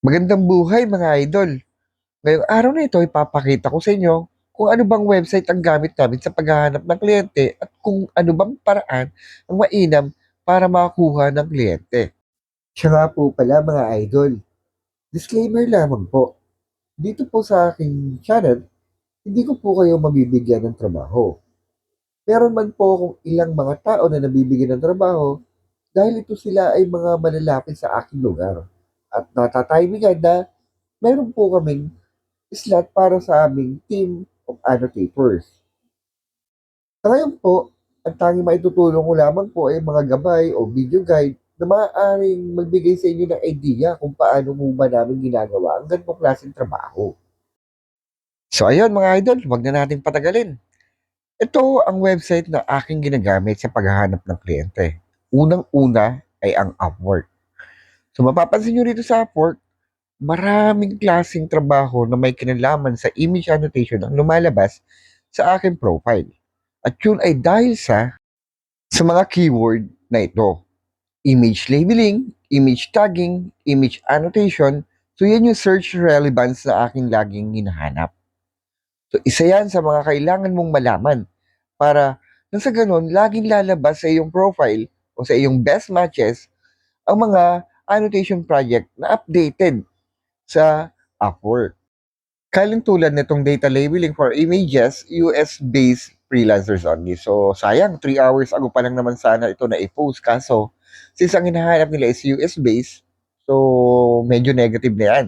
Magandang buhay mga idol. Ngayong araw na ito, ipapakita ko sa inyo kung ano bang website ang gamit namin sa paghahanap ng kliyente at kung ano bang paraan ang mainam para makakuha ng kliyente. Siya nga po pala mga idol. Disclaimer lamang po. Dito po sa aking channel, hindi ko po kayo mabibigyan ng trabaho. Meron man po kung ilang mga tao na nabibigyan ng trabaho dahil ito sila ay mga malalapit sa aking lugar. At natatimingan na meron po kaming slot para sa aming team of annotators. Sa ngayon po, ang tanging maitutulong ko lamang po ay mga gabay o video guide na maaaring magbigay sa inyo ng idea kung paano mo ba namin ginagawa ang ganitong klaseng trabaho. So ayun mga idol, wag na natin patagalin. Ito ang website na aking ginagamit sa paghahanap ng kliyente. Unang-una ay ang Upwork. So mapapansin nyo rito sa Upwork, maraming klaseng trabaho na may kinalaman sa image annotation ang lumalabas sa aking profile. At yun ay dahil sa mga keyword na ito. Image labeling, image tagging, image annotation. So yan yung search relevance na aking laging hinahanap. So isa yan sa mga kailangan mong malaman para nang sa ganun, laging lalabas sa iyong profile o sa iyong best matches ang mga annotation project na updated sa Upwork. Tulad nitong data labeling for images, US-based freelancers only. So, sayang, 3 hours ago pa lang naman sana ito na i-post. Kaso, since ang hinahanap nila is US-based, so medyo negative na yan.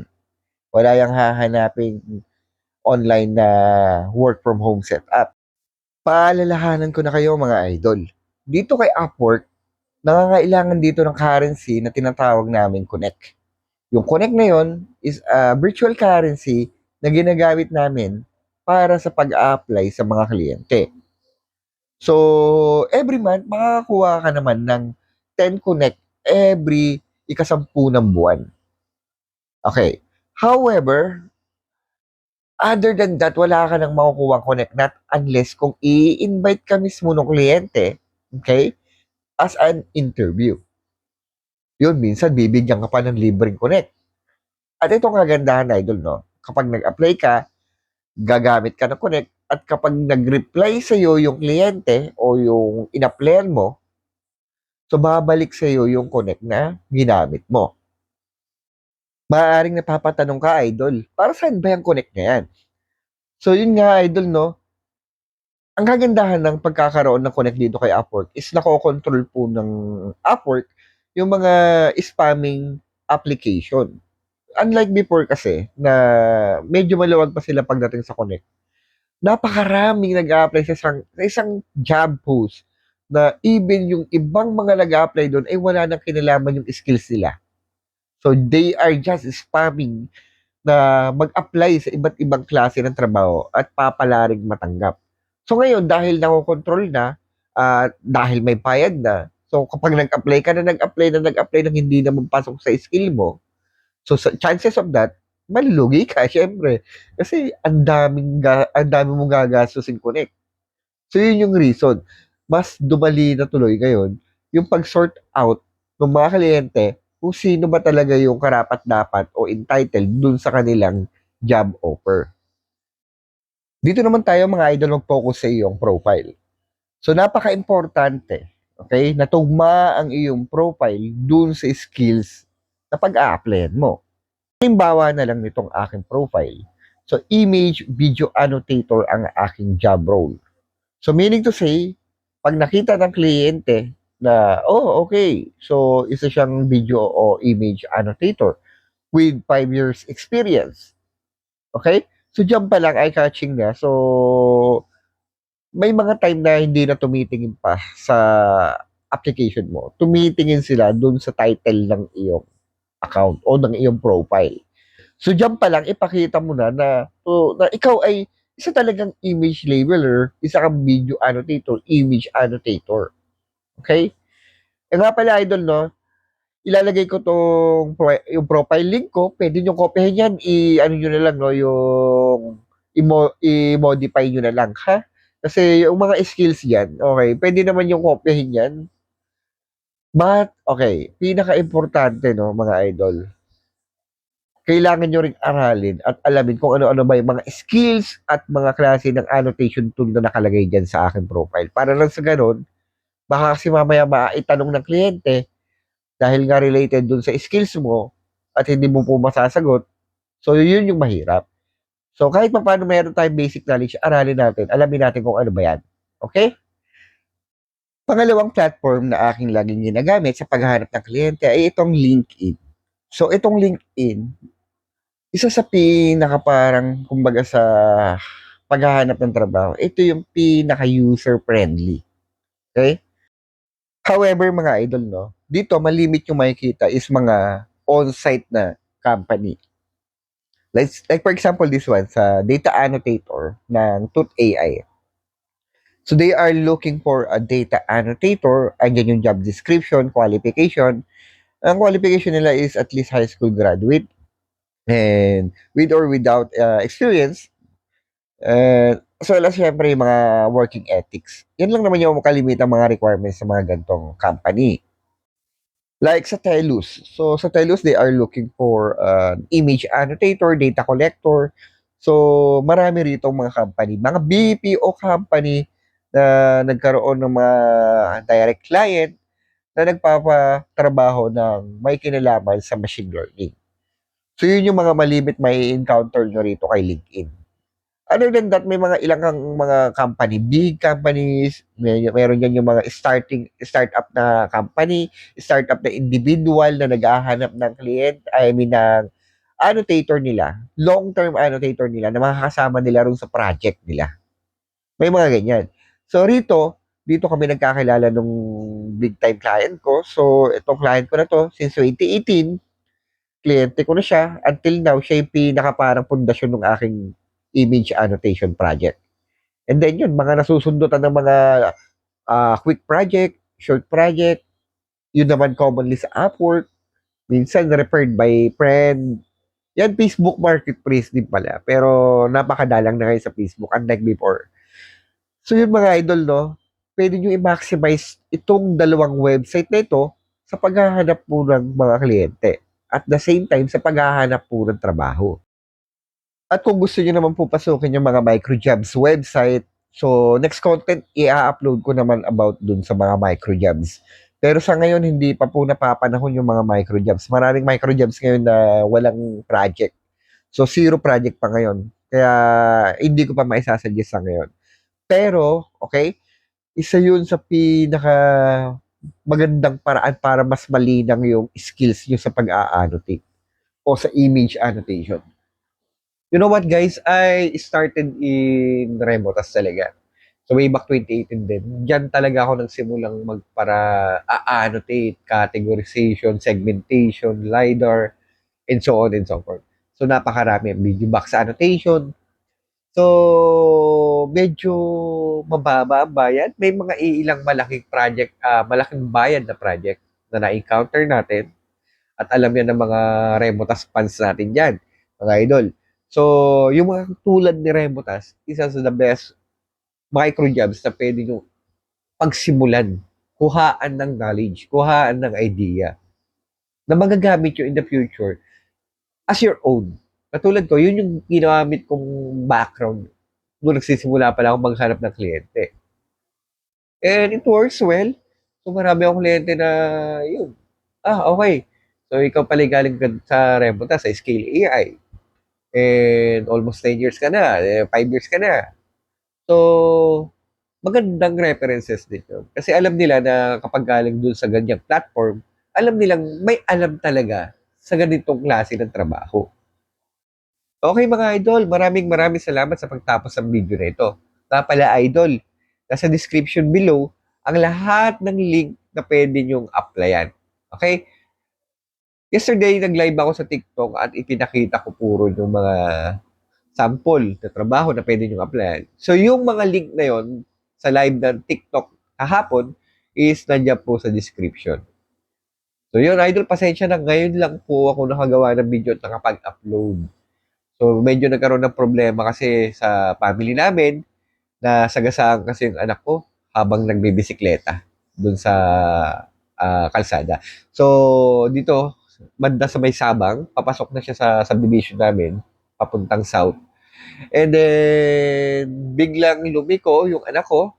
Wala yung hahanaping online na work from home setup. Paalalahanan ko na kayo mga idol. Dito kay Upwork, nangangailangan dito ng currency na tinatawag namin Connect. Yung Connect na yon is a virtual currency na ginagamit namin para sa pag-apply sa mga kliyente. So, every month, makakakuha ka naman ng 10 Connect every ikasampu ng buwan. Okay. However, other than that, wala ka nang makukuha Connect not unless kung i-invite ka mismo ng kliyente, okay, as an interview. Yun, minsan bibigyan ka pa ng libreng Connect. At ito ang kagandahan, idol, no? Kapag nag-apply ka, gagamit ka ng Connect at kapag nag-reply sa iyo yung kliyente o yung in-applyan mo, so babalik sa iyo yung Connect na ginamit mo. Maaaring napapatanong ka, idol, para saan ba yung Connect na yan? So yun nga, idol, no? Ang kagandahan ng pagkakaroon ng Connect dito kay Upwork is nakokontrol po ng Upwork yung mga spamming application. Unlike before kasi na medyo maluwag pa sila pagdating sa Connect, napakaraming nag-a-apply sa isang job post na even yung ibang mga nag-a-apply doon ay wala nang kinalaman yung skills nila. So they are just spamming na mag-apply sa iba't ibang klase ng trabaho at papalaring matanggap. So ngayon, dahil nakokontrol na, dahil may bayad na, so kapag nag-apply ka na nag-apply ng hindi naman pasok sa skill mo, so sa chances of that, malulugi ka, syempre. Kasi ang dami mong gagastusin Connect. So yun yung reason. Mas dumali na tuloy ngayon yung pag-sort out ng mga kliyente kung sino ba talaga yung karapat-dapat o entitled dun sa kanilang job offer. Dito naman tayo mga idol mag-focus sa iyong profile. So napaka-importante, okay, na tugma ang iyong profile dun sa skills na pag-a-applyan mo. Halimbawa na lang nitong aking profile. So image video annotator ang aking job role. So meaning to say, pag nakita ng kliyente na, oh, okay, so isa siyang video o image annotator with 5 years experience. Okay? So diyan pa lang eye-catching na. So may mga time na hindi na tumitingin pa sa application mo. Tumitingin sila dun sa title ng iyong account o ng iyong profile. So diyan pa lang ipakita mo na ikaw ay isa talagang image labeler, isa kang video annotator, image annotator. Okay? Eh nga pala idol no, ilalagay ko yung profile link ko, pwede niyo kopyahin yan, ano niyo na lang no, yung i-modify niyo na lang ha. Kasi yung mga skills yan, okay, pwede naman yung kopyahin yan. But, okay, pinaka-importante no, mga idol, kailangan nyo ring aralin at alamin kung ano-ano ba yung mga skills at mga klase ng annotation tool na nakalagay dyan sa aking profile. Para lang sa ganun, baka kasi mamaya maitanong ng kliyente dahil nga related dun sa skills mo at hindi mo po masasagot. So, yun yung mahirap. So, kahit pa paano meron tayong basic knowledge, aralin natin, alamin natin kung ano ba yan. Okay? Pangalawang platform na aking laging ginagamit sa paghahanap ng kliyente ay itong LinkedIn. So, itong LinkedIn, isa sa pinaka parang, kumbaga sa paghahanap ng trabaho, ito yung pinaka user-friendly. Okay? However, mga idol, no, dito malimit yung makikita is mga on-site na company. Like for example, this one, sa data annotator ng Tooth AI. So they are looking for a data annotator. Andyan yung job description, qualification. Ang qualification nila is at least high school graduate and with or without experience. As well as syempre yung mga working ethics. Yan lang naman yung kalimitan mga requirements sa mga gantong company. Like sa Telus. So sa Telus, they are looking for an image annotator, data collector. So marami rito mga company, mga BPO company na nagkaroon ng mga direct client na nagpapatrabaho ng may kinalaman sa machine learning. So yun yung mga malimit may encounter nyo rito kay LinkedIn. Other than that, may mga ilang kang mga company, big companies, meron yan yung mga startup na company, startup na individual na naghahanap ng client, I mean, ng annotator nila, long-term annotator nila na makakasama nila rin sa project nila. May mga ganyan. So, dito kami nagkakilala nung big time client ko. So, itong client ko na to, since 2018, kliyente ko na siya. Until now, siya yung pinaka parang pundasyon ng aking image annotation project. And then yun, mga nasusundutan ng mga quick project, short project, yun naman commonly sa Upwork, minsan referred by friend. Yan, Facebook Marketplace din pala. Pero napakadalang na ngayon sa Facebook, unlike before. So yun mga idol, no, pwede nyo i-maximize itong dalawang website na ito sa paghahanap po ng mga kliyente. At the same time, sa paghahanap po ng trabaho. At kung gusto niyo naman po pasukin yung mga microjobs website, so next content, i-upload ko naman about dun sa mga microjobs. Pero sa ngayon, hindi pa po napapanahon yung mga microjobs. Maraming microjobs ngayon na walang project. So, zero project pa ngayon. Kaya, hindi ko pa maisasuggest sa ngayon. Pero, okay, isa yun sa pinaka magandang paraan para mas malinang yung skills nyo sa pag-a-annotate o sa image annotation. You know what, guys? I started in Remotas talaga. So, way back 2018 din. Diyan talaga ako nagsimulang annotate, categorization, segmentation, LiDAR, and so on and so forth. So, napakarami. Video box annotation. So, medyo mababa ang bayad. May mga ilang malaking project, malaking bayad na project na na-encounter natin. At alam yan ng mga Remotas fans natin dyan, mga idol. So, yung mga tulad ni Remotas, isa sa the best micro jobs na pwede nyo pagsimulan, kuhaan ng knowledge, kuhaan ng idea na magagamit nyo in the future as your own. Katulad ko, yun yung ginamit kong background nung nagsisimula pa lang ako maghanap ng kliyente. And it works well. So marami akong kliyente na yun. Okay. So ikaw pala galing sa Remotas, sa Scale AI. And almost 10 years ka na, 5 years ka na. So, magandang references din yun. Kasi alam nila na kapag galing dun sa ganyang platform, alam nilang may alam talaga sa ganitong klase ng trabaho. Okay mga idol, maraming salamat sa pagtapos ng video na ito. Nga pala idol, nasa description below ang lahat ng link na pwede nyong applyan. Okay? Yesterday, nag-live ako sa TikTok at ipinakita ko puro yung mga sample na trabaho na pwede nyong applyan. So, yung mga link na yon sa live ng TikTok kahapon is nandiyan po sa description. So, yun, idol, pasensya na. Ngayon lang po ako nakagawa ng video at nakapag-upload. So, medyo nagkaroon ng problema kasi sa family namin na sagasaan kasi yung anak ko habang nagbibisikleta dun sa kalsada. So, dito banda sa may Sabang. Papasok na siya sa subdivision namin, papuntang south. And then, biglang lumiko yung anak ko.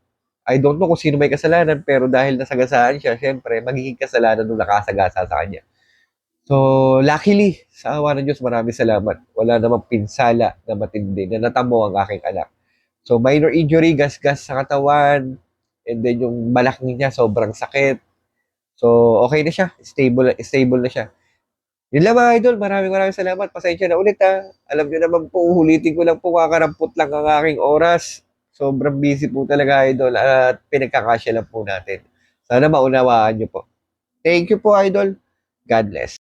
I don't know kung sino may kasalanan, pero dahil nasagasaan siya, syempre, magiging kasalanan nung nakasagasa sa kanya. So, luckily, sa awa ng Diyos, maraming salamat. Wala namang pinsala na matindi na natamo ang aking anak. So, minor injury, gas-gas sa katawan, and then yung balakang niya, sobrang sakit. So, okay na siya. Stable na siya. Yun lang mga idol, maraming salamat. Pasensya na ulit ha. Alam nyo naman po, ulitin ko lang po, kakarampot lang ang aking oras. Sobrang busy po talaga idol at pinagkakasya lang po natin. Sana maunawaan nyo po. Thank you po idol. God bless.